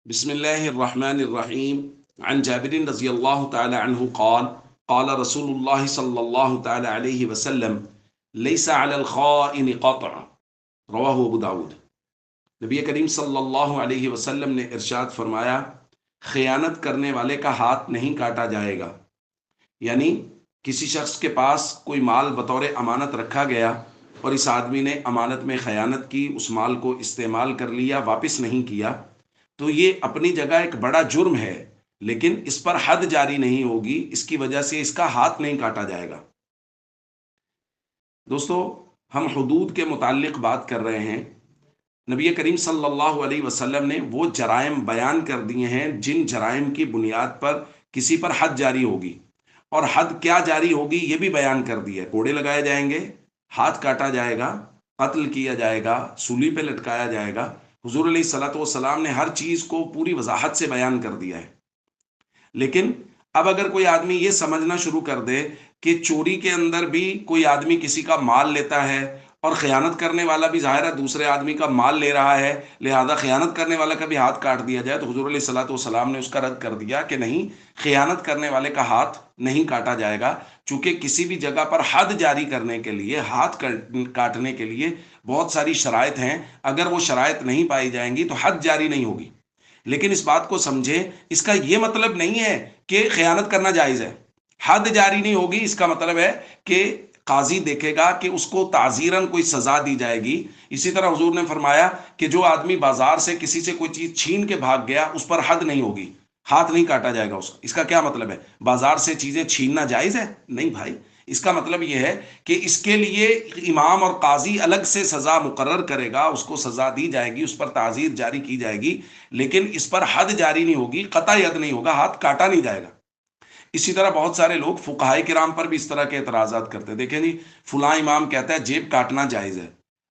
بسم الله الرحمن الرحيم. عن جابر رضي الله تعالى عنه قال قال رسول الله صلى الله تعالى عليه وسلم ليس على الخائن قطع. رواہ ابو داود. نبی کریم صلی اللہ علیہ وسلم نے ارشاد فرمایا، خیانت کرنے والے کا ہاتھ نہیں کاٹا جائے گا. یعنی کسی شخص کے پاس کوئی مال بطور امانت رکھا گیا اور اس آدمی نے امانت میں خیانت کی، اس مال کو استعمال کر لیا، واپس نہیں کیا، تو یہ اپنی جگہ ایک بڑا جرم ہے، لیکن اس پر حد جاری نہیں ہوگی، اس کی وجہ سے اس کا ہاتھ نہیں کاٹا جائے گا. دوستو، ہم حدود کے متعلق بات کر رہے ہیں. نبی کریم صلی اللہ علیہ وسلم نے وہ جرائم بیان کر دیے ہیں جن جرائم کی بنیاد پر کسی پر حد جاری ہوگی، اور حد کیا جاری ہوگی یہ بھی بیان کر دی ہے. کوڑے لگائے جائیں گے، ہاتھ کاٹا جائے گا، قتل کیا جائے گا، سولی پہ لٹکایا جائے گا. حضور علیہ الصلوۃ والسلام نے ہر چیز کو پوری وضاحت سے بیان کر دیا ہے. لیکن اب اگر کوئی آدمی یہ سمجھنا شروع کر دے کہ چوری کے اندر بھی کوئی آدمی کسی کا مال لیتا ہے، اور خیانت کرنے والا بھی ظاہر ہے دوسرے آدمی کا مال لے رہا ہے، لہذا خیانت کرنے والا کا بھی ہاتھ کاٹ دیا جائے، تو حضور علیہ الصلوۃ والسلام نے اس کا رد کر دیا کہ نہیں، خیانت کرنے والے کا ہاتھ نہیں کاٹا جائے گا. چونکہ کسی بھی جگہ پر حد جاری کرنے کے لیے، ہاتھ کاٹنے کے لیے بہت ساری شرائط ہیں. اگر وہ شرائط نہیں پائی جائیں گی تو حد جاری نہیں ہوگی. لیکن اس بات کو سمجھے، اس کا یہ مطلب نہیں ہے کہ خیانت کرنا جائز ہے. حد جاری نہیں ہوگی اس کا مطلب ہے کہ قاضی دیکھے گا کہ اس کو تعزیراً کوئی سزا دی جائے گی. اسی طرح حضور نے فرمایا کہ جو آدمی بازار سے کسی سے کوئی چیز چھین کے بھاگ گیا، اس پر حد نہیں ہوگی، ہاتھ نہیں کاٹا جائے گا اس کا. اس کا کیا مطلب ہے؟ بازار سے چیزیں چھیننا جائز ہے؟ نہیں بھائی. اس کا مطلب یہ ہے کہ اس کے لیے امام اور قاضی الگ سے سزا مقرر کرے گا، اس کو سزا دی جائے گی، اس پر تعزیر جاری کی جائے گی، لیکن اس پر حد جاری نہیں ہوگی، قطعی حد نہیں ہوگا، ہاتھ کاٹا نہیں جائے گا. اسی طرح بہت سارے لوگ فقہائے کرام پر بھی اس طرح کے اعتراضات کرتے ہیں. دیکھیں جی، فلاں امام کہتا ہے جیب کاٹنا جائز ہے.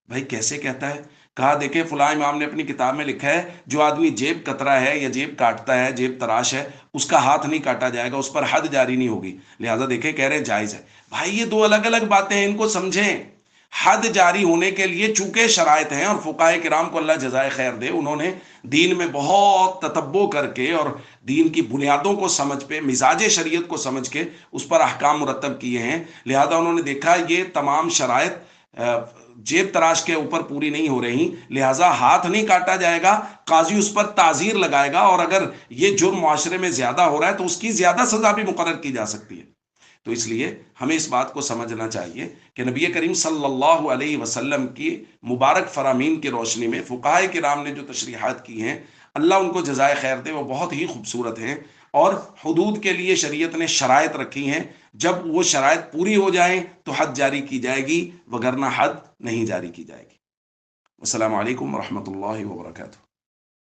بھائی کیسے کہتا ہے؟ کہا دیکھیں فلاں امام نے اپنی کتاب میں لکھا ہے جو آدمی جیب کترا ہے یا جیب کاٹتا ہے، جیب تراش ہے، اس کا ہاتھ نہیں کاٹا جائے گا، اس پر حد جاری نہیں ہوگی. لہذا دیکھیں کہہ رہے ہیں جائز ہے. بھائی یہ دو الگ الگ باتیں ہیں، ان کو سمجھیں. حد جاری ہونے کے لیے چونکہ شرائط ہیں، اور فقہائے کرام کو اللہ جزائے خیر دے، انہوں نے دین میں بہت تتبع کر کے اور دین کی بنیادوں کو سمجھ پہ، مزاج شریعت کو سمجھ کے اس پر احکام مرتب کیے ہیں. لہذا انہوں نے دیکھا یہ تمام شرائط جیب تراش کے اوپر پوری نہیں ہو رہی، لہذا ہاتھ نہیں کاٹا جائے گا، قاضی اس پر تعزیر لگائے گا، اور اگر یہ جرم معاشرے میں زیادہ ہو رہا ہے تو اس کی زیادہ سزا بھی مقرر کی جا سکتی ہے. تو اس لیے ہمیں اس بات کو سمجھنا چاہیے کہ نبی کریم صلی اللہ علیہ وسلم کی مبارک فرامین کی روشنی میں فقہائے کرام نے جو تشریحات کی ہیں، اللہ ان کو جزائے خیر دے، وہ بہت ہی خوبصورت ہیں. اور حدود کے لیے شریعت نے شرائط رکھی ہیں، جب وہ شرائط پوری ہو جائیں تو حد جاری کی جائے گی، وگرنہ حد نہیں جاری کی جائے گی. السلام علیکم ورحمۃ اللہ وبرکاتہ.